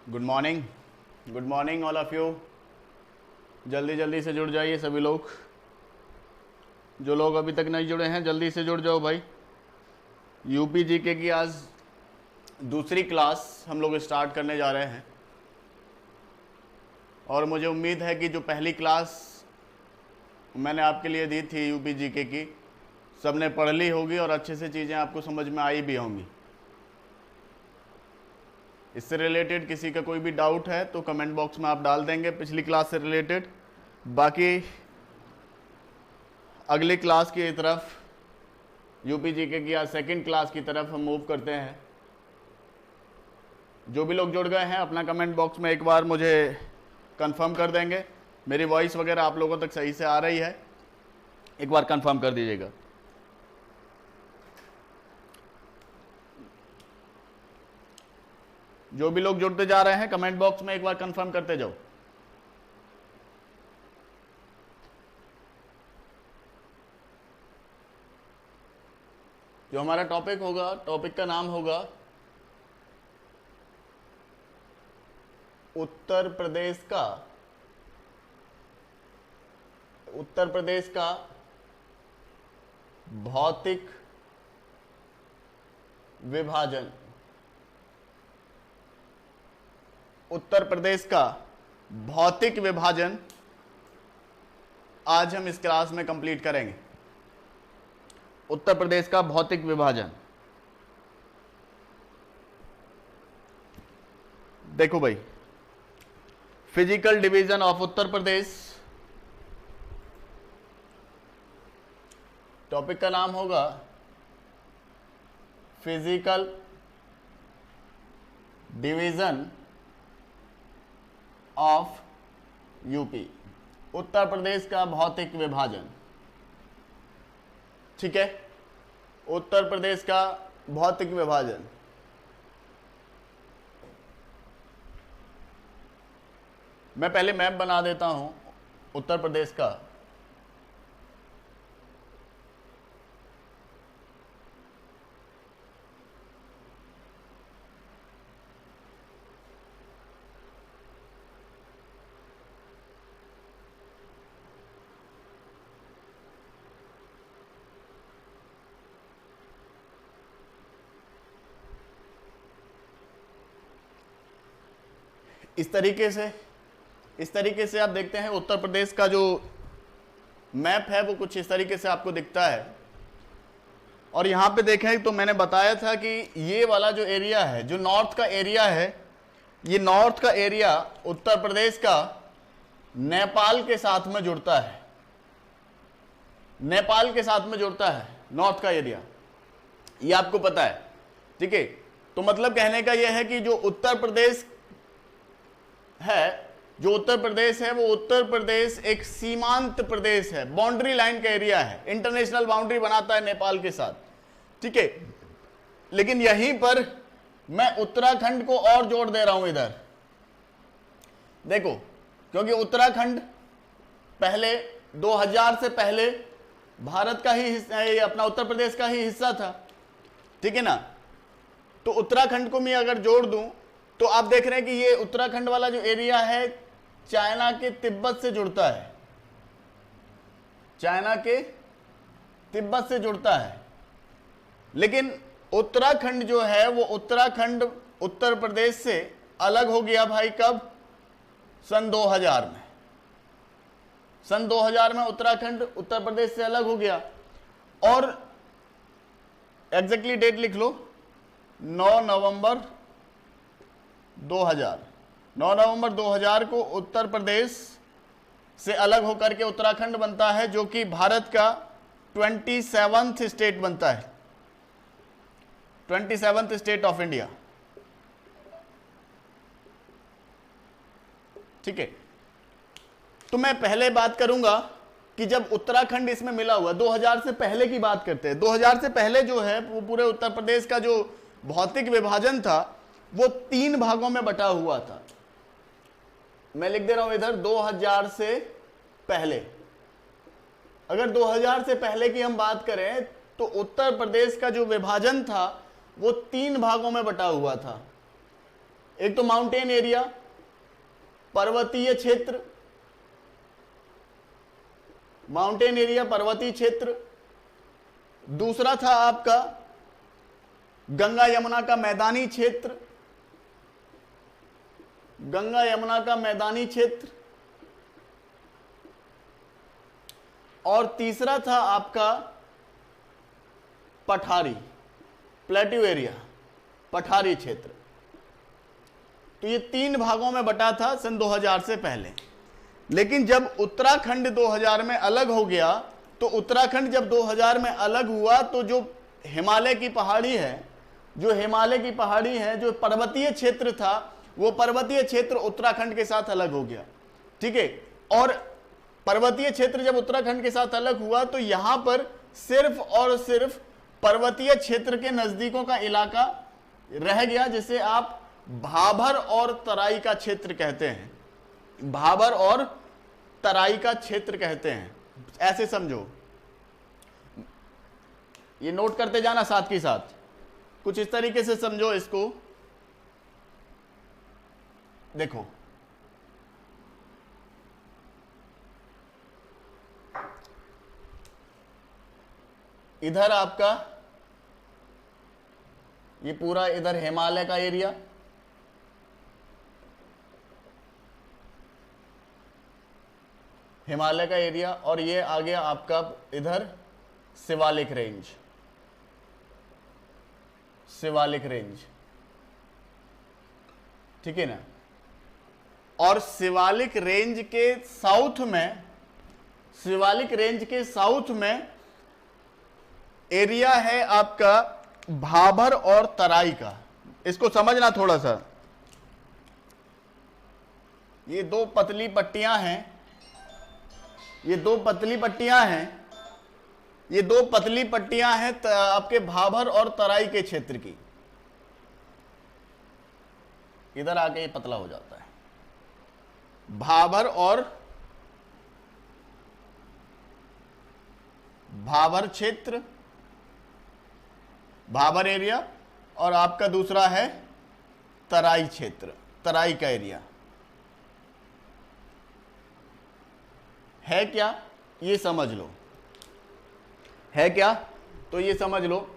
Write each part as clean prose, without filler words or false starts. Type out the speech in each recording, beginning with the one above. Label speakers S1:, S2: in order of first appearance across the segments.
S1: Good morning all of you. जल्दी जल्दी से जुड़ जाइए सभी लोग। जो लोग अभी तक नहीं जुड़े हैं जल्दी से जुड़ जाओ भाई। यूपी जीके की आज दूसरी क्लास हम लोग स्टार्ट करने जा रहे हैं और मुझे उम्मीद है कि जो पहली क्लास मैंने आपके लिए दी थी यूपी जीके की, सबने पढ़ ली होगी और अच्छे से चीज़ें आपको समझ में आई भी होंगी। इससे रिलेटेड किसी का कोई भी डाउट है तो कमेंट बॉक्स में आप डाल देंगे पिछली क्लास से रिलेटेड। बाकी अगली क्लास की तरफ, यूपी जीके की आज सेकंड क्लास की तरफ हम मूव करते हैं। जो भी लोग जुड़ गए हैं अपना कमेंट बॉक्स में एक बार मुझे कंफर्म कर देंगे। मेरी वॉइस वगैरह आप लोगों तक सही से आ रही है, एक बार कंफर्म कर दीजिएगा। जो भी लोग जुड़ते जा रहे हैं कमेंट बॉक्स में एक बार कंफर्म करते जाओ। जो हमारा टॉपिक होगा, टॉपिक का नाम होगा उत्तर प्रदेश का भौतिक विभाजन। उत्तर प्रदेश का भौतिक विभाजन आज हम इस क्लास में कंप्लीट करेंगे। उत्तर प्रदेश का भौतिक विभाजन। देखो भाई, physical division of Uttar Pradesh, topic का नाम होगा physical division of UP, Uttar Pradesh का भौतिक विभाजन। ठीक है, उत्तर प्रदेश का भौतिक विभाजन। मैं पहले मैप बना देता हूं उत्तर प्रदेश का। इस तरीके से आप देखते हैं उत्तर प्रदेश का जो मैप है वो कुछ इस तरीके से आपको दिखता है। और यहां पे देखें तो मैंने बताया था कि ये वाला जो एरिया है, जो नॉर्थ का एरिया है, ये नॉर्थ का एरिया उत्तर प्रदेश का नेपाल के साथ में जुड़ता है। नेपाल के साथ में जुड़ता है नॉर्थ का एरिया, ये आपको पता है। ठीक है, तो मतलब कहने का यह है कि जो उत्तर प्रदेश है, जो उत्तर प्रदेश है वो उत्तर प्रदेश एक सीमांत प्रदेश है, बाउंड्री लाइन का एरिया है, इंटरनेशनल बाउंड्री बनाता है नेपाल के साथ। ठीक है, लेकिन यहीं पर मैं उत्तराखंड को और जोड़ दे रहा हूं इधर। देखो, क्योंकि उत्तराखंड पहले 2000 से पहले भारत का ही हिस्सा, ये अपना उत्तर प्रदेश का ही हिस्सा था। ठीक है ना, तो उत्तराखंड को मैं अगर जोड़ दूं तो आप देख रहे हैं कि ये उत्तराखंड वाला जो एरिया है चाइना के तिब्बत से जुड़ता है, चाइना के तिब्बत से जुड़ता है। लेकिन उत्तराखंड जो है वो उत्तराखंड उत्तर प्रदेश से अलग हो गया भाई। कब? सन 2000 में। सन 2000 में उत्तराखंड उत्तर प्रदेश से अलग हो गया। और एग्जैक्टली डेट लिख लो, 9 नवंबर 2000। 9 नवंबर 2000 को उत्तर प्रदेश से अलग होकर के उत्तराखंड बनता है, जो कि भारत का 27वां स्टेट बनता है, 27वां स्टेट ऑफ इंडिया। ठीक है, तो मैं पहले बात करूंगा कि जब उत्तराखंड इसमें मिला हुआ, 2000 से पहले की बात करते हैं। 2000 से पहले जो है वो पूरे उत्तर प्रदेश का जो भौतिक विभाजन था वो 3 भागों में बटा हुआ था। मैं लिख दे रहा हूं इधर 2000 से पहले। अगर 2000 से पहले की हम बात करें तो उत्तर प्रदेश का जो विभाजन था वो 3 भागों में बटा हुआ था। एक तो माउंटेन एरिया, पर्वतीय क्षेत्र, माउंटेन एरिया, पर्वतीय क्षेत्र। दूसरा था आपका गंगा यमुना का मैदानी क्षेत्र, गंगा यमुना का मैदानी क्षेत्र। और तीसरा था आपका पठारी, प्लेट्यू एरिया, पठारी क्षेत्र। तो ये 3 भागों में बटा था सन 2000 से पहले। लेकिन जब उत्तराखंड 2000 में अलग हो गया, तो उत्तराखंड जब 2000 में अलग हुआ तो जो हिमालय की पहाड़ी है, जो पर्वतीय क्षेत्र था, वो पर्वतीय क्षेत्र उत्तराखंड के साथ अलग हो गया। ठीक है। और पर्वतीय क्षेत्र जब उत्तराखंड के साथ अलग हुआ तो यहां पर सिर्फ और सिर्फ पर्वतीय क्षेत्र के नजदीकों का इलाका रह गया, जिसे आप भाबर और तराई का क्षेत्र कहते हैं। भाबर और तराई का क्षेत्र कहते हैं, ऐसे समझो। ये नोट करते जाना साथ के साथ, कुछ इस तरीके से समझो इसको। देखो, इधर आपका ये पूरा इधर हिमालय का एरिया, हिमालय का एरिया, और ये आ गया आपका इधर शिवालिक रेंज, शिवालिक रेंज। ठीक है ना। और शिवालिक रेंज के साउथ में, शिवालिक रेंज के साउथ में एरिया है आपका भाबर और तराई का। इसको समझना थोड़ा सा। ये 2 पतली पट्टियां हैं, ये 2 पतली पट्टियां हैं, ये 2 पतली पट्टियां हैं आपके भाबर और तराई के क्षेत्र की। इधर आके ये पतला हो जाता है। भाबर और भाबर क्षेत्र, भाबर एरिया, और आपका दूसरा है तराई क्षेत्र, तराई का एरिया है क्या, ये समझ लो। है क्या, तो ये समझ लो।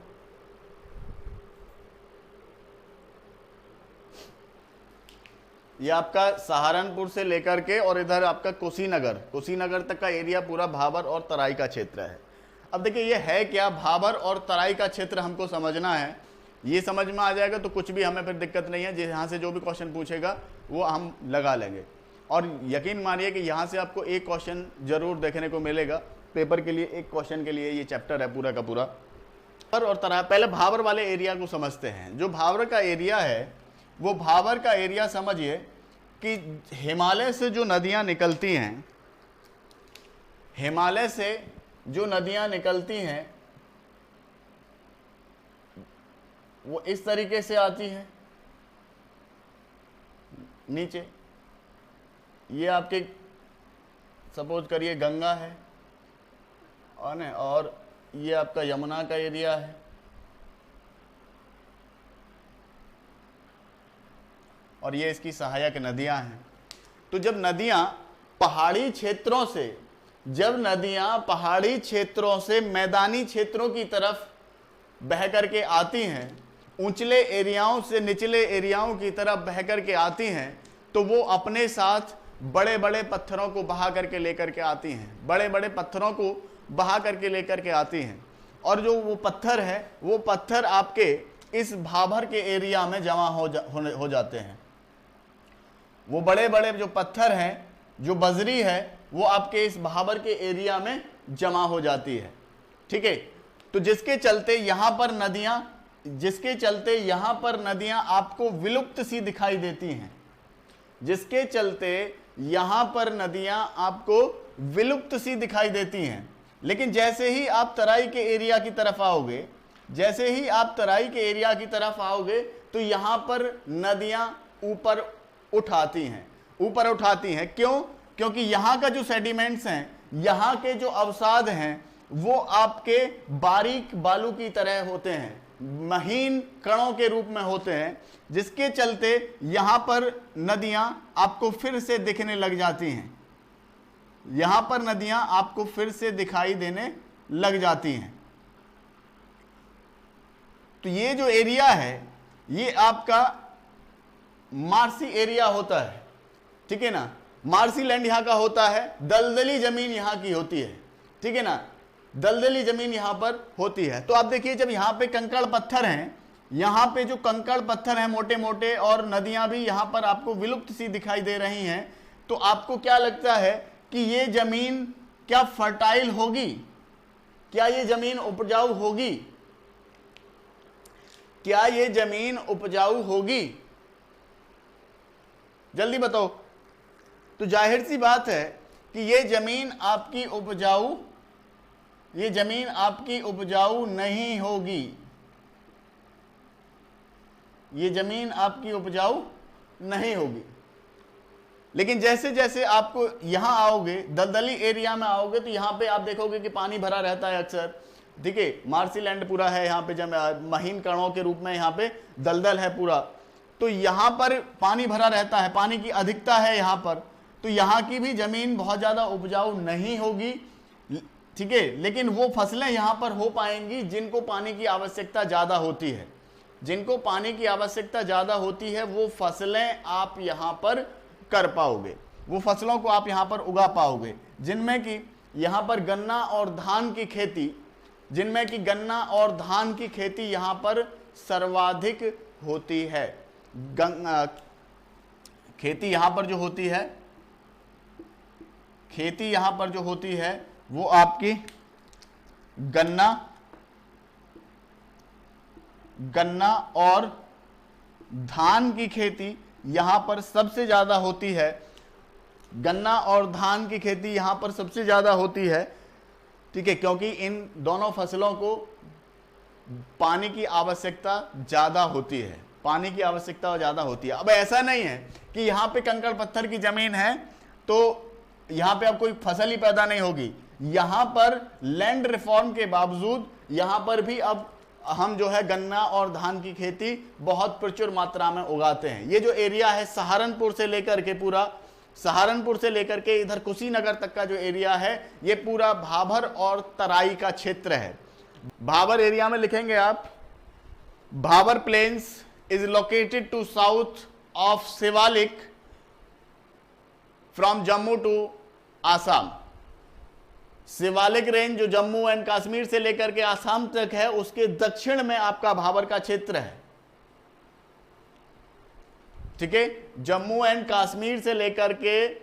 S1: ये आपका सहारनपुर से लेकर के और इधर आपका कुशीनगर तक का एरिया पूरा भाबर और तराई का क्षेत्र है। अब देखिए ये है क्या, भाबर और तराई का क्षेत्र हमको समझना है। ये समझ में आ जाएगा तो कुछ भी हमें फिर दिक्कत नहीं है। यहाँ से जो भी क्वेश्चन पूछेगा वो हम लगा लेंगे। और यकीन मानिए कि यहाँ से आपको एक क्वेश्चन जरूर देखने को मिलेगा पेपर के लिए। एक क्वेश्चन के लिए ये चैप्टर है पूरा का पूरा। और तराई, पहले भाबर वाले एरिया को समझते हैं। जो भाबर का एरिया है, वो भाबर का एरिया समझिए कि हिमालय से जो नदियां निकलती हैं, हिमालय से जो नदियां निकलती हैं वो इस तरीके से आती हैं नीचे। ये आपके सपोज करिए गंगा है और ये आपका यमुना का एरिया है, और ये इसकी सहायक नदियां हैं। तो जब नदियां पहाड़ी क्षेत्रों से मैदानी क्षेत्रों की तरफ बह करके आती हैं, ऊंचले एरियाओं से निचले एरियाओं की तरफ बह करके आती हैं, तो वो अपने साथ बड़े बड़े पत्थरों को बहा करके लेकर के आती हैं, बड़े बड़े पत्थरों को बहा करके लेकर के आती हैं। और जो वो पत्थर है, वो पत्थर आपके इस भाबर के एरिया में जमा हो जाते हैं। वो बड़े बड़े जो पत्थर हैं, जो बजरी है, वो आपके इस भाबर के एरिया में जमा हो जाती है। ठीक है। तो जिसके चलते यहाँ पर नदियां आपको विलुप्त सी दिखाई देती हैं, जिसके चलते यहाँ पर नदियां आपको विलुप्त सी दिखाई देती हैं। लेकिन जैसे ही आप तराई के एरिया की तरफ आओगे, तो यहाँ पर नदियां ऊपर उठाती हैं। क्यों? क्योंकि यहाँ का जो सेडिमेंट्स हैं, यहाँ के जो अवसाद हैं, वो आपके बारीक बालू की तरह होते हैं, महीन कणों के रूप में होते हैं, जिसके चलते यहां पर नदियां आपको फिर से दिखने लग जाती हैं। यहां पर नदियां आपको फिर से दिखाई देने लग जाती हैं। तो ये जो एरिया है ये आपका मार्सी एरिया होता है, ठीक है ना। मार्सी लैंड यहां का होता है, दलदली जमीन यहां की होती है, ठीक है ना, दलदली जमीन यहां पर होती है। तो आप देखिए जब यहां पे कंकड़ पत्थर हैं, यहां पे जो कंकड़ पत्थर हैं मोटे मोटे, और नदियां भी यहां पर आपको विलुप्त सी दिखाई दे रही हैं, तो आपको क्या लगता है कि ये जमीन क्या फर्टाइल होगी? क्या ये जमीन उपजाऊ होगी? क्या ये जमीन उपजाऊ होगी? जल्दी बताओ। तो जाहिर सी बात है कि ये जमीन आपकी उपजाऊ नहीं होगी। ये जमीन आपकी उपजाऊ नहीं होगी। लेकिन जैसे जैसे आपको यहां आओगे, दलदली एरिया में आओगे, तो यहां पे आप देखोगे कि पानी भरा रहता है अक्सर, ठीक है। मार्सी लैंड पूरा है यहाँ पे, जब महीन कणों के रूप में यहाँ पे दलदल है पूरा, तो यहाँ पर पानी भरा रहता है, पानी की अधिकता है यहाँ पर, तो यहाँ की भी जमीन बहुत ज़्यादा उपजाऊ नहीं होगी, ठीक है। लेकिन वो फसलें यहाँ पर हो पाएंगी जिनको पानी की आवश्यकता ज़्यादा होती है। जिनको पानी की आवश्यकता ज़्यादा होती है वो फसलें आप यहाँ पर कर पाओगे, वो फसलों को आप यहाँ पर उगा पाओगे, जिनमें कि यहाँ पर गन्ना और धान की खेती, यहाँ पर सर्वाधिक होती है। खेती यहाँ पर जो होती है वो आपकी गन्ना और धान की खेती यहाँ पर सबसे ज़्यादा होती है। गन्ना और धान की खेती यहाँ पर सबसे ज़्यादा होती है, ठीक है, क्योंकि इन दोनों फसलों को पानी की आवश्यकता ज़्यादा होती है। अब ऐसा नहीं है कि यहाँ पे कंकड़ पत्थर की ज़मीन है तो यहाँ पे अब कोई फसल ही पैदा नहीं होगी। यहाँ पर लैंड रिफॉर्म के बावजूद यहाँ पर भी अब हम जो है गन्ना और धान की खेती बहुत प्रचुर मात्रा में उगाते हैं। ये जो एरिया है सहारनपुर से लेकर के इधर कुशीनगर तक का जो एरिया है, ये पूरा भाबर और तराई का क्षेत्र है। भाबर एरिया में लिखेंगे आप, Bhabar plains is located to south of Shivalik from Jammu to Assam. Shivalik range जो जम्मू एंड कश्मीर से लेकर के आसाम तक है, उसके दक्षिण में आपका भाबर का क्षेत्र है, ठीक है। जम्मू एंड कश्मीर से लेकर के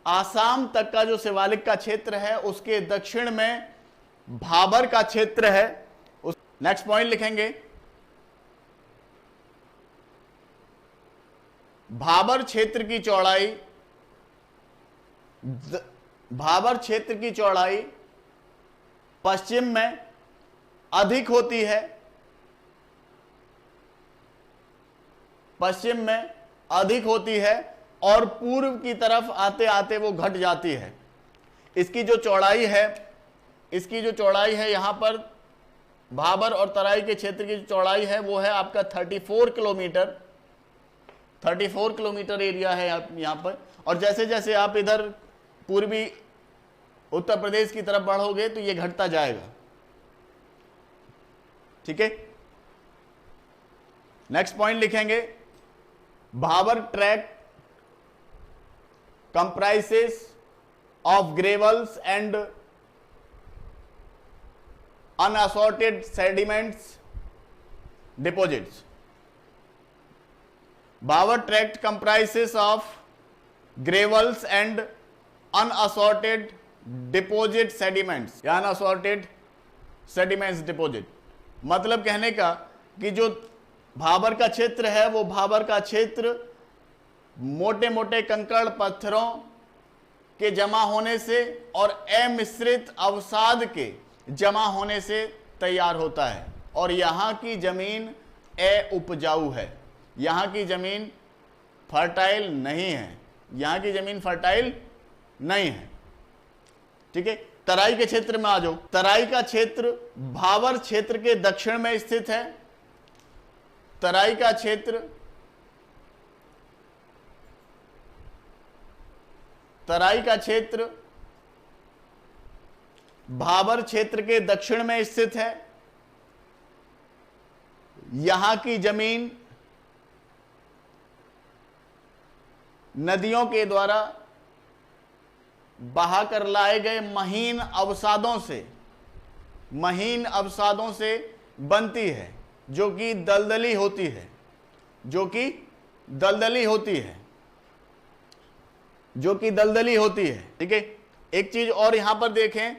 S1: आसाम तक का जो शिवालिक का क्षेत्र है, उसके दक्षिण में भाबर का क्षेत्र है। नेक्स्ट पॉइंट लिखेंगे, भाबर क्षेत्र की चौड़ाई पश्चिम में अधिक होती है और पूर्व की तरफ आते आते वो घट जाती है। इसकी जो चौड़ाई है यहां पर भाबर और तराई के क्षेत्र की जो चौड़ाई है वो है आपका 34 किलोमीटर एरिया है यहां पर। और जैसे जैसे आप इधर पूर्वी उत्तर प्रदेश की तरफ बढ़ोगे तो ये घटता जाएगा, ठीक है। नेक्स्ट पॉइंट लिखेंगे, Bhabar tract comprises of gravels and unassorted sediments deposits. Bhabar tract comprises of gravels and unassorted deposit sediments या अनअसॉर्टेड सेडिमेंट्स डिपॉजिट। मतलब कहने का कि जो भाबर का क्षेत्र है वो भाबर का क्षेत्र मोटे मोटे कंकड़ पत्थरों के जमा होने से और अमिश्रित अवसाद के जमा होने से तैयार होता है। और यहाँ की जमीन उपजाऊ है, यहाँ की जमीन फर्टाइल नहीं है, ठीक है। तराई के क्षेत्र में आ जाओ। तराई का क्षेत्र भाबर क्षेत्र के दक्षिण में स्थित है। तराई का क्षेत्र भाबर क्षेत्र के दक्षिण में स्थित है। यहां की जमीन नदियों के द्वारा बहाकर लाए गए महीन अवसादों से बनती है, जो कि दलदली होती है, ठीक है। एक चीज और यहां पर देखें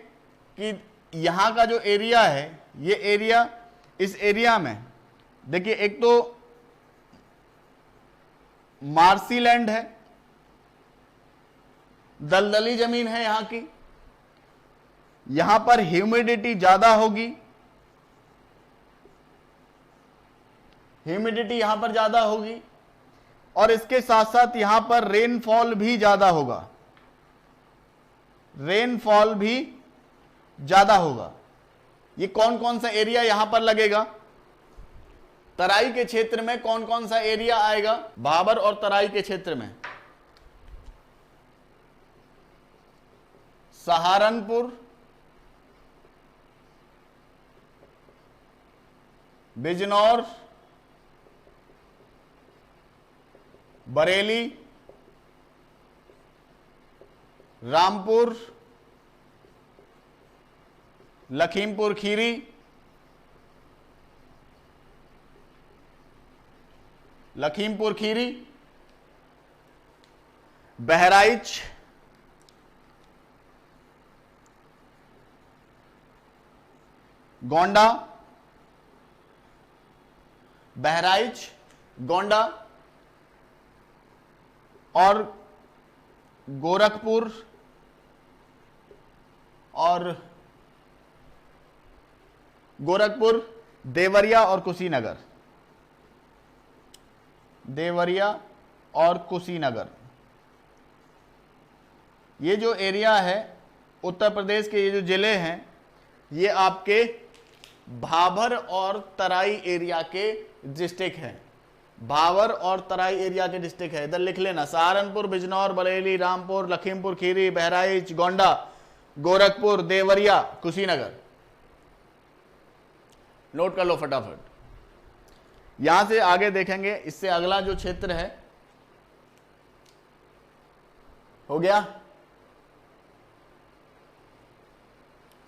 S1: कि यहां का जो एरिया है, ये एरिया, इस एरिया में देखिए, एक तो मार्सी लैंड है, दलदली जमीन है यहां की, यहां पर ह्यूमिडिटी ज्यादा होगी, और इसके साथ साथ यहां पर रेनफॉल भी ज्यादा होगा। ये कौन कौन सा एरिया यहां पर लगेगा? तराई के क्षेत्र में कौन कौन सा एरिया आएगा? भाबर और तराई के क्षेत्र में सहारनपुर, बिजनौर, बरेली, रामपुर, लखीमपुर खीरी, बहराइच, गोंडा और गोरखपुर देवरिया और कुशीनगर। ये जो एरिया है उत्तर प्रदेश के, ये जो जिले हैं, ये आपके भाबर और तराई एरिया के डिस्ट्रिक्ट हैं। इधर लिख लेना, सहारनपुर, बिजनौर, बरेली, रामपुर, लखीमपुर खीरी, बहराइच, गोंडा, गोरखपुर, देवरिया, कुशीनगर। नोट कर लो फटाफट। यहां से आगे देखेंगे, इससे अगला जो क्षेत्र है, हो गया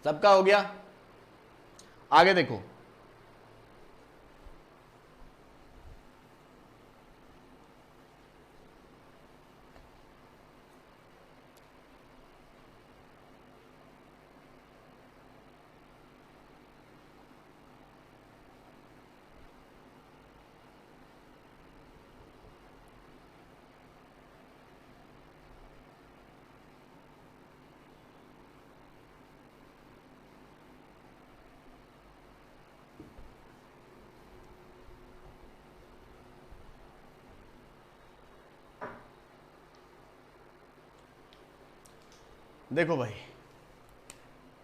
S1: सबका? हो गया। आगे देखो, देखो भाई,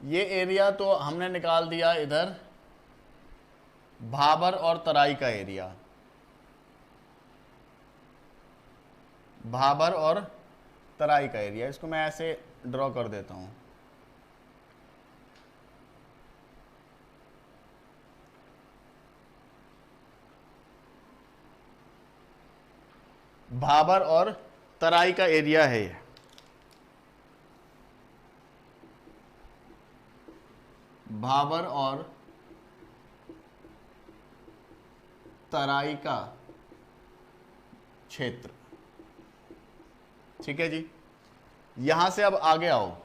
S1: ये एरिया तो हमने निकाल दिया इधर भाबर और तराई का एरिया, इसको मैं ऐसे ड्रॉ कर देता हूं। भाबर और तराई का एरिया है ये। भाबर और तराई का क्षेत्र, ठीक है जी। यहां से अब आगे आओ,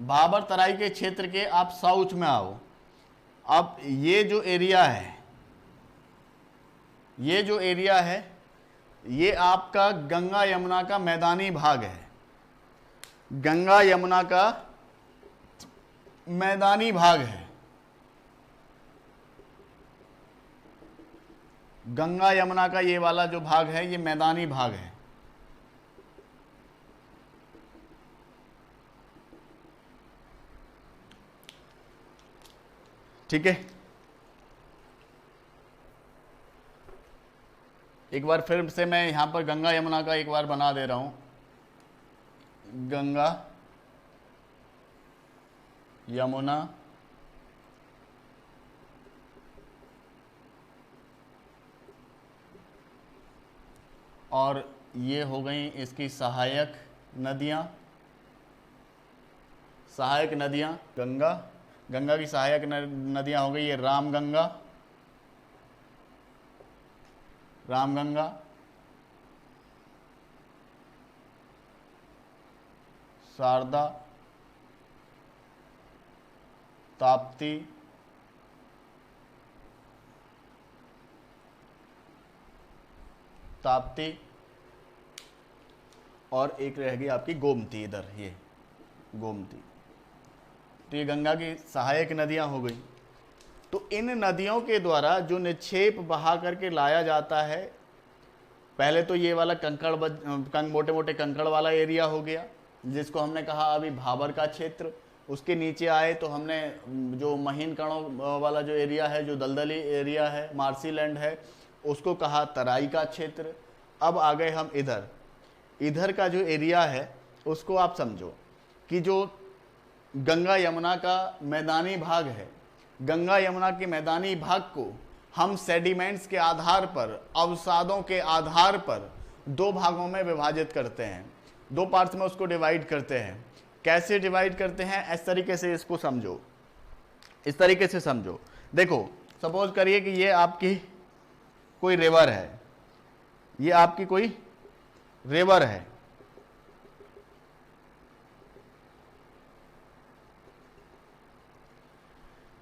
S1: भाबर तराई के क्षेत्र के आप साउथ में आओ। अब ये जो एरिया है, ये आपका गंगा यमुना का मैदानी भाग है। गंगा यमुना का मैदानी भाग है। गंगा यमुना का ये वाला जो भाग है, ये मैदानी भाग है। ठीक है, एक बार फिर से मैं यहां पर गंगा यमुना का एक बार बना दे रहा हूं। गंगा यमुना और ये हो गई इसकी सहायक नदियां। सहायक नदियां गंगा, गंगा की सहायक नदियां हो गई ये रामगंगा, रामगंगा, शारदा, ताप्ती, ताप्ती, और एक रहेगी आपकी गोमती, इधर ये गोमती। तो ये गंगा की सहायक नदियां हो गई। तो इन नदियों के द्वारा जो निक्षेप बहा करके लाया जाता है, पहले तो ये वाला मोटे मोटे कंकड़ वाला एरिया हो गया, जिसको हमने कहा अभी भाबर का क्षेत्र। उसके नीचे आए तो हमने जो महीन कणों वाला जो एरिया है, जो दलदली एरिया है, मार्सी लैंड है, उसको कहा तराई का क्षेत्र। अब आ गए हम इधर का जो एरिया है उसको आप समझो कि जो गंगा यमुना का मैदानी भाग है, गंगा यमुना के मैदानी भाग को हम सेडिमेंट्स के आधार पर, अवसादों के आधार पर दो भागों में विभाजित करते हैं, दो पार्ट्स में उसको डिवाइड करते हैं। कैसे डिवाइड करते हैं? इस तरीके से इसको समझो, इस तरीके से समझो। देखो, सपोज करिए कि ये आपकी कोई रिवर है, ये आपकी कोई रिवर है,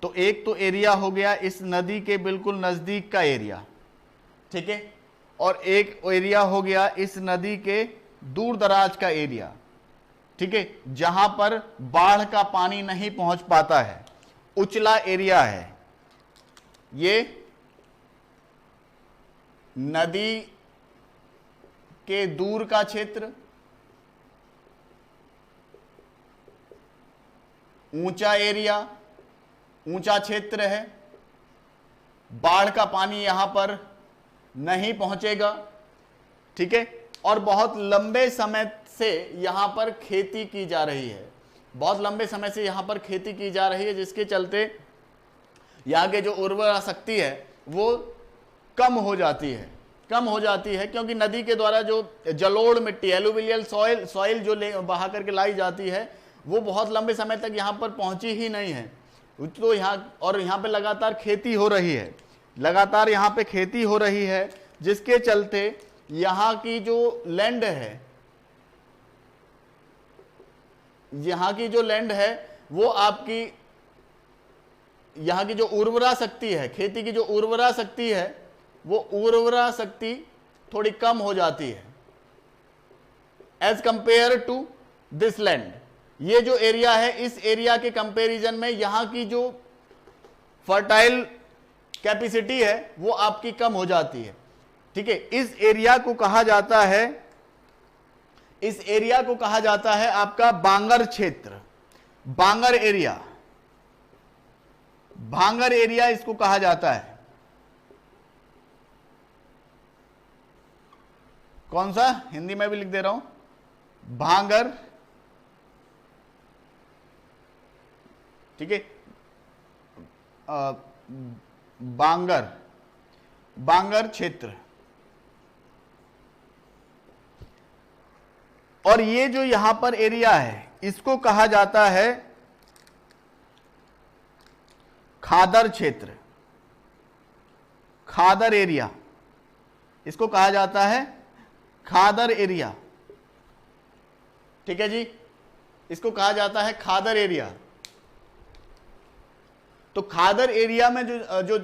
S1: तो एक तो एरिया हो गया इस नदी के बिल्कुल नजदीक का एरिया, ठीक है, और एक एरिया हो गया इस नदी के दूर दराज का एरिया, ठीक है, जहां पर बाढ़ का पानी नहीं पहुंच पाता है, उचला एरिया है। ये नदी के दूर का क्षेत्र, ऊंचा एरिया, ऊंचा क्षेत्र है, बाढ़ का पानी यहां पर नहीं पहुंचेगा, ठीक है, और बहुत लंबे समय से यहां पर खेती की जा रही है, बहुत लंबे समय से यहां पर खेती की जा रही है, जिसके चलते यहां के जो उर्वरा शक्ति है वो कम हो जाती है, कम हो जाती है, क्योंकि नदी के द्वारा जो जलोढ़ मिट्टी, एलुवियल सॉइल जो बहा करके लाई जाती है, वो बहुत लंबे समय तक यहां पर पहुंची ही नहीं है। तो यहाँ पे लगातार खेती हो रही है, लगातार यहाँ पे खेती हो रही है, जिसके चलते यहाँ की जो लैंड है, यहाँ की जो लैंड है वो आपकी, यहाँ की जो उर्वरा शक्ति है, खेती की जो उर्वरा शक्ति है, वो उर्वरा शक्ति थोड़ी कम हो जाती है as compare to this land. ये जो एरिया है, इस एरिया के कंपैरिजन में यहां की जो फर्टाइल कैपेसिटी है वो आपकी कम हो जाती है, ठीक है। इस एरिया को कहा जाता है, इस एरिया को कहा जाता है आपका बांगर क्षेत्र, बांगर एरिया, भांगर एरिया इसको कहा जाता है। कौन सा? हिंदी में भी लिख दे रहा हूं, भांगर, ठीक है, बांगर, बांगर क्षेत्र। और ये जो यहां पर एरिया है इसको कहा जाता है खादर क्षेत्र, खादर एरिया, इसको कहा जाता है खादर एरिया, ठीक है जी, इसको कहा जाता है खादर एरिया। तो खादर एरिया में जो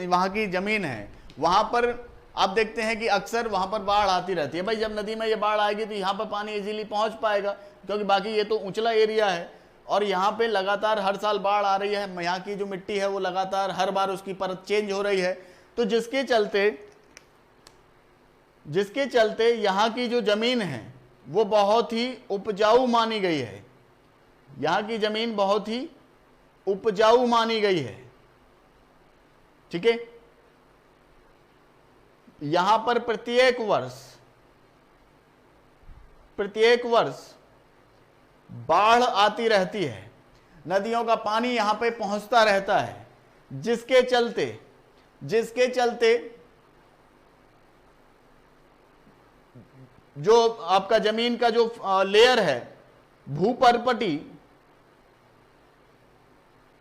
S1: वहां की जमीन है, वहां पर आप देखते हैं कि अक्सर वहां पर बाढ़ आती रहती है। भाई जब नदी में ये बाढ़ आएगी तो यहाँ पर पानी इजीली पहुंच पाएगा, क्योंकि बाकी ये तो ऊंचला एरिया है और यहाँ पे लगातार हर साल बाढ़ आ रही है। यहाँ की जो मिट्टी है वो लगातार हर बार उसकी परत चेंज हो रही है, तो जिसके चलते यहाँ की जो जमीन है वो बहुत ही उपजाऊ मानी गई है, यहाँ की जमीन बहुत ही उपजाऊ मानी गई है, ठीक है। यहां पर प्रत्येक वर्ष बाढ़ आती रहती है, नदियों का पानी यहां पे पहुंचता रहता है, जिसके चलते जो आपका जमीन का जो लेयर है, भूपर्पटी,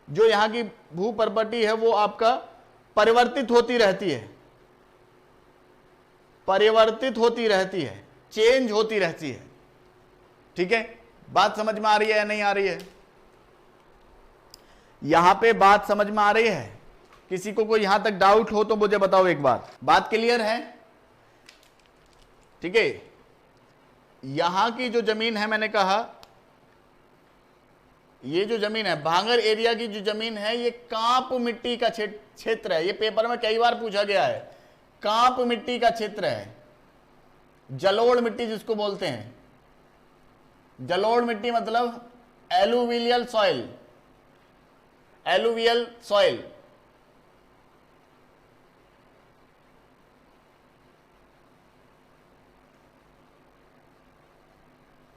S1: जो यहां की भूपर्पटी है वो आपका परिवर्तित होती रहती है, चेंज होती रहती है। ठीक है, बात समझ में आ रही है या नहीं आ रही है? यहां पे बात समझ में आ रही है? किसी को कोई यहां तक डाउट हो तो मुझे बताओ एक बार। बात क्लियर है? ठीक है, यहां की जो जमीन है, मैंने कहा ये जो जमीन है, भांगर एरिया की जो जमीन है, ये कांप मिट्टी का क्षेत्र है। ये पेपर में कई बार पूछा गया है। कांप मिट्टी का क्षेत्र है, जलोढ़ मिट्टी जिसको बोलते हैं। जलोढ़ मिट्टी मतलब एलुवियल सॉइल।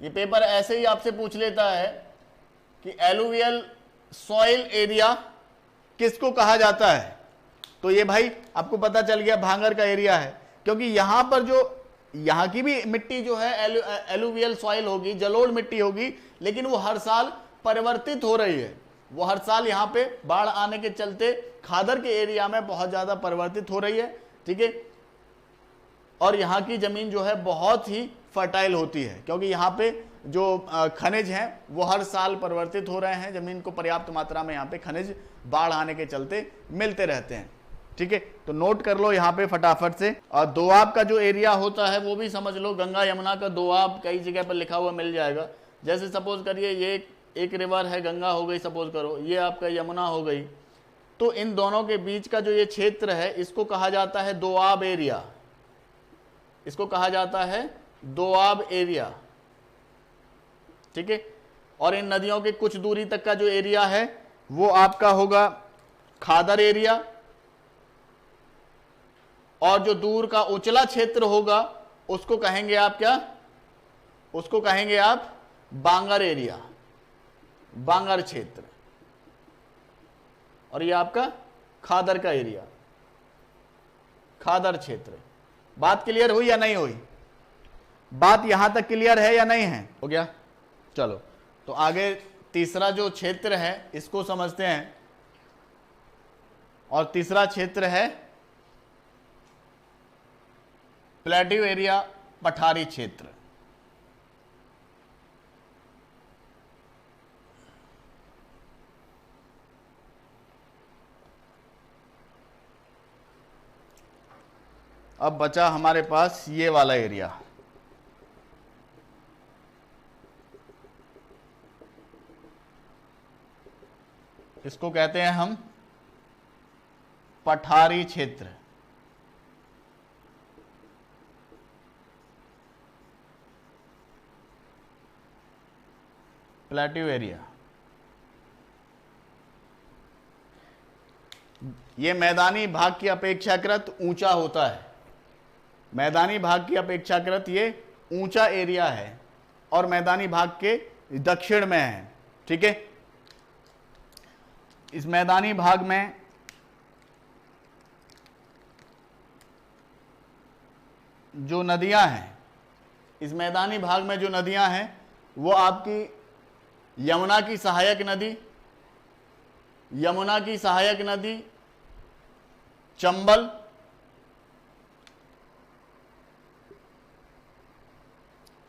S1: ये पेपर ऐसे ही आपसे पूछ लेता है कि एलुवियल सॉइल एरिया किसको कहा जाता है। तो ये भाई आपको पता चल गया भांगर का एरिया है, क्योंकि यहां पर जो यहां की भी मिट्टी जो है एलुवियल सॉइल होगी, जलोढ़ मिट्टी होगी, लेकिन वो हर साल परिवर्तित हो रही है। वो हर साल यहां पे बाढ़ आने के चलते खादर के एरिया में बहुत ज्यादा परिवर्तित हो रही है। ठीक है, और यहाँ की जमीन जो है बहुत ही फर्टाइल होती है, क्योंकि यहाँ पे जो खनिज हैं वो हर साल परिवर्तित हो रहे हैं। जमीन को पर्याप्त मात्रा में यहाँ पे खनिज बाढ़ आने के चलते मिलते रहते हैं। ठीक है, तो नोट कर लो यहाँ पे फटाफट से। और दोआब का जो एरिया होता है वो भी समझ लो। गंगा यमुना का दोआब कई जगह पर लिखा हुआ मिल जाएगा। जैसे सपोज करिए ये एक रिवर है, गंगा हो गई, सपोज करो ये आपका यमुना हो गई, तो इन दोनों के बीच का जो ये क्षेत्र है इसको कहा जाता है दोआब एरिया। इसको कहा जाता है दोआब एरिया। ठीक है, और इन नदियों के कुछ दूरी तक का जो एरिया है वो आपका होगा खादर एरिया, और जो दूर का उचला क्षेत्र होगा उसको कहेंगे आप क्या? उसको कहेंगे आप बांगर एरिया, बांगर क्षेत्र। और ये आपका खादर का एरिया, खादर क्षेत्र। बात क्लियर हुई या नहीं हुई? बात यहां तक क्लियर है या नहीं है? हो गया। चलो तो आगे तीसरा जो क्षेत्र है इसको समझते हैं। और तीसरा क्षेत्र है प्लेट्यू एरिया, पठारी क्षेत्र। अब बचा हमारे पास ये वाला एरिया। इसको कहते हैं हम पठारी क्षेत्र। Plateau area. ये मैदानी भाग की अपेक्षाकृत ऊंचा होता है। मैदानी भाग की अपेक्षाकृत ये ऊंचा एरिया है और मैदानी भाग के दक्षिण में है। ठीक है, इस मैदानी भाग में जो नदियां हैं, इस मैदानी भाग में जो नदियां हैं वो आपकी यमुना की सहायक नदी, यमुना की सहायक नदी, चंबल,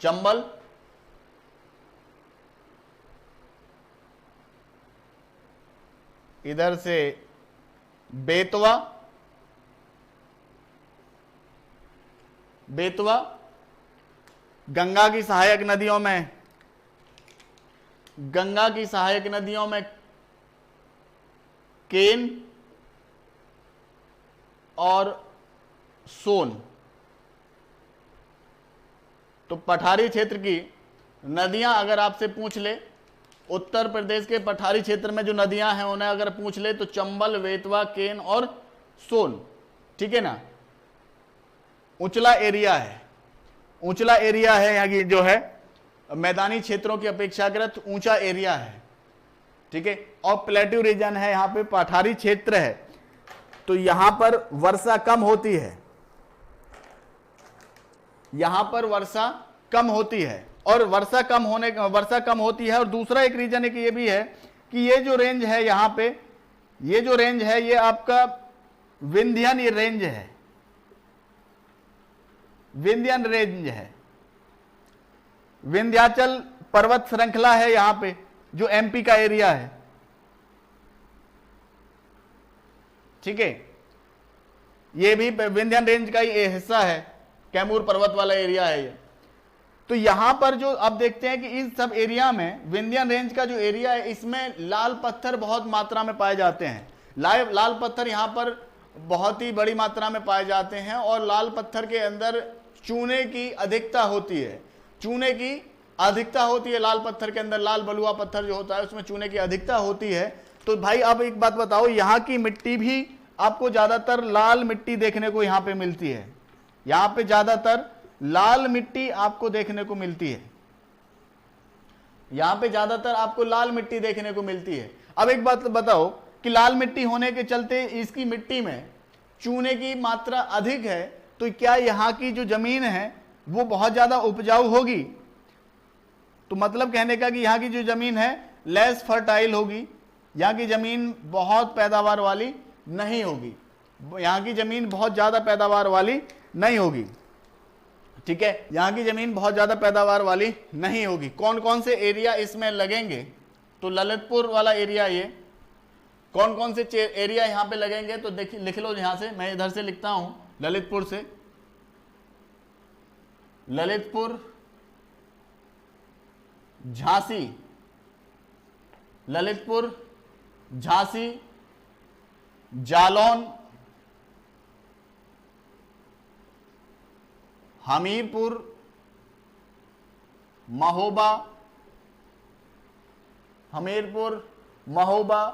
S1: चंबल, इधर से बेतवा, बेतवा, गंगा की सहायक नदियों में, गंगा की सहायक नदियों में केन और सोन। तो पठारी क्षेत्र की नदियां अगर आपसे पूछ ले, उत्तर प्रदेश के पठारी क्षेत्र में जो नदियां हैं उन्हें अगर पूछ ले तो चंबल, बेतवा, केन और सोन, ठीक है ना। उचला एरिया है, ऊंचला एरिया है यहाँ की जो है, मैदानी क्षेत्रों की अपेक्षाकृत ऊंचा एरिया है, ठीक है। और प्लेट्यू रीजन है, यहाँ पे पठारी क्षेत्र है, तो यहां पर वर्षा कम होती है, यहां पर वर्षा कम होती है, और वर्षा कम होती है। और दूसरा एक रीजन एक ये भी है कि ये जो रेंज है यहाँ पे, ये जो रेंज है ये आपका विंध्यन रेंज है, विंध्यन रेंज है, विंध्याचल पर्वत श्रृंखला है यहां पे, जो एमपी का एरिया है, ठीक है। ये भी विंध्यन रेंज का ही हिस्सा है, कैमूर पर्वत वाला एरिया है ये। तो यहां पर जो अब देखते हैं कि इस सब एरिया में, विंध्यन रेंज का जो एरिया है, इसमें लाल पत्थर बहुत मात्रा में पाए जाते हैं। लाल पत्थर यहां पर बहुत ही बड़ी मात्रा में पाए जाते हैं, और लाल पत्थर के अंदर चूने की अधिकता होती है, चूने की अधिकता होती है लाल पत्थर के अंदर। लाल बलुआ पत्थर जो होता है उसमें चूने की अधिकता होती है। तो भाई अब एक बात बताओ, यहाँ की मिट्टी भी आपको ज्यादातर लाल मिट्टी देखने को यहाँ पे मिलती है, यहाँ पे ज्यादातर लाल मिट्टी आपको देखने को मिलती है, यहाँ पे ज्यादातर आपको लाल मिट्टी देखने को मिलती है। अब एक बात बताओ कि लाल मिट्टी होने के चलते इसकी मिट्टी में चूने की मात्रा अधिक है, तो क्या यहाँ की जो जमीन है वो बहुत ज्यादा उपजाऊ होगी? तो मतलब कहने का कि यहाँ की जो जमीन है लेस फर्टाइल होगी, यहाँ की जमीन बहुत पैदावार वाली नहीं होगी, यहाँ की जमीन बहुत ज्यादा पैदावार वाली नहीं होगी, ठीक है। यहाँ की जमीन बहुत ज्यादा पैदावार वाली नहीं होगी। कौन कौन से एरिया इसमें लगेंगे? तो ललितपुर वाला एरिया, ये कौन कौन से एरिया यहाँ पे लगेंगे? तो देखिए, लिख लो यहां से, मैं इधर से लिखता हूं, ललितपुर से, ललितपुर, झांसी, ललितपुर, झांसी, जालौन, हमीरपुर, महोबा, हमीरपुर, महोबा,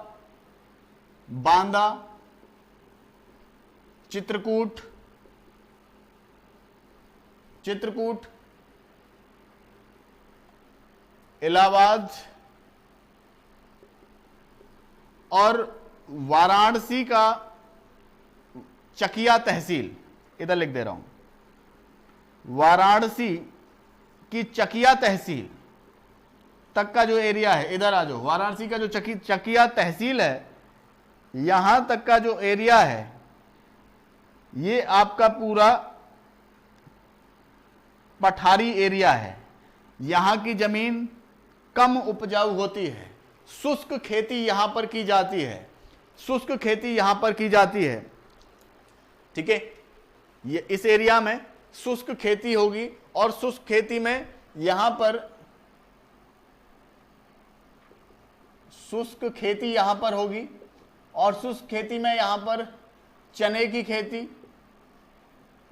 S1: बांदा, चित्रकूट, चित्रकूट, इलाहाबाद और वाराणसी का चकिया तहसील, इधर लिख दे रहा हूं, वाराणसी की चकिया तहसील तक का जो एरिया है, इधर आ जाओ, वाराणसी का जो चकिया तहसील है, यहां तक का जो एरिया है, ये आपका पूरा पठारी एरिया है। यहां की जमीन कम उपजाऊ होती है, शुष्क खेती यहां पर की जाती है, शुष्क खेती यहां पर की जाती है, ठीक है। ये इस एरिया में शुष्क खेती होगी, और शुष्क खेती में यहां पर शुष्क खेती यहां पर होगी, और शुष्क खेती में यहां पर चने की खेती,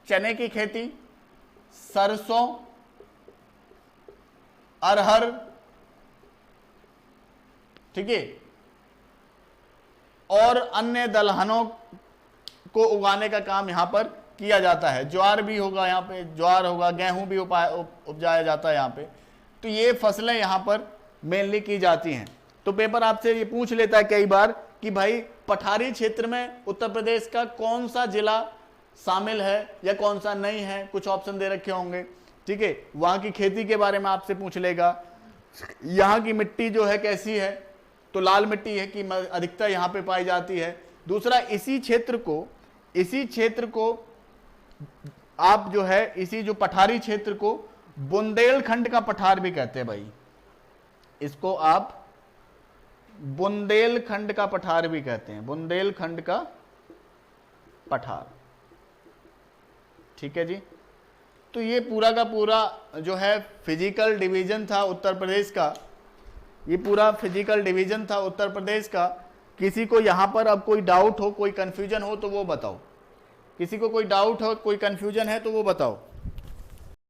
S1: चने की खेती, सरसों, अरहर, ठीक है, और अन्य दलहनों को उगाने का काम यहां पर किया जाता है। ज्वार भी होगा यहाँ पे, ज्वार होगा, गेहूं भी उपजाया जाता है यहाँ पे। तो ये फसलें यहाँ पर मेनली की जाती हैं। तो पेपर आपसे ये पूछ लेता है कई बार कि भाई पठारी क्षेत्र में उत्तर प्रदेश का कौन सा जिला शामिल है या कौन सा नहीं है, कुछ ऑप्शन दे रखे होंगे, ठीक है। वहां की खेती के बारे में आपसे पूछ लेगा, यहाँ की मिट्टी जो है कैसी है, तो लाल मिट्टी है कि अधिकतर यहाँ पे पाई जाती है। दूसरा, इसी क्षेत्र को आप जो है, इसी जो पठारी क्षेत्र को बुंदेलखंड का पठार भी कहते हैं भाई, इसको आप बुंदेलखंड का पठार भी कहते हैं, बुंदेलखंड का पठार, ठीक है जी। तो ये पूरा का पूरा जो है फिजिकल डिवीजन था उत्तर प्रदेश का, ये पूरा फिजिकल डिवीजन था उत्तर प्रदेश का। किसी को यहां पर अब कोई डाउट हो, कोई कंफ्यूजन हो तो वो बताओ, किसी को कोई डाउट हो, कोई कंफ्यूजन है तो वो बताओ।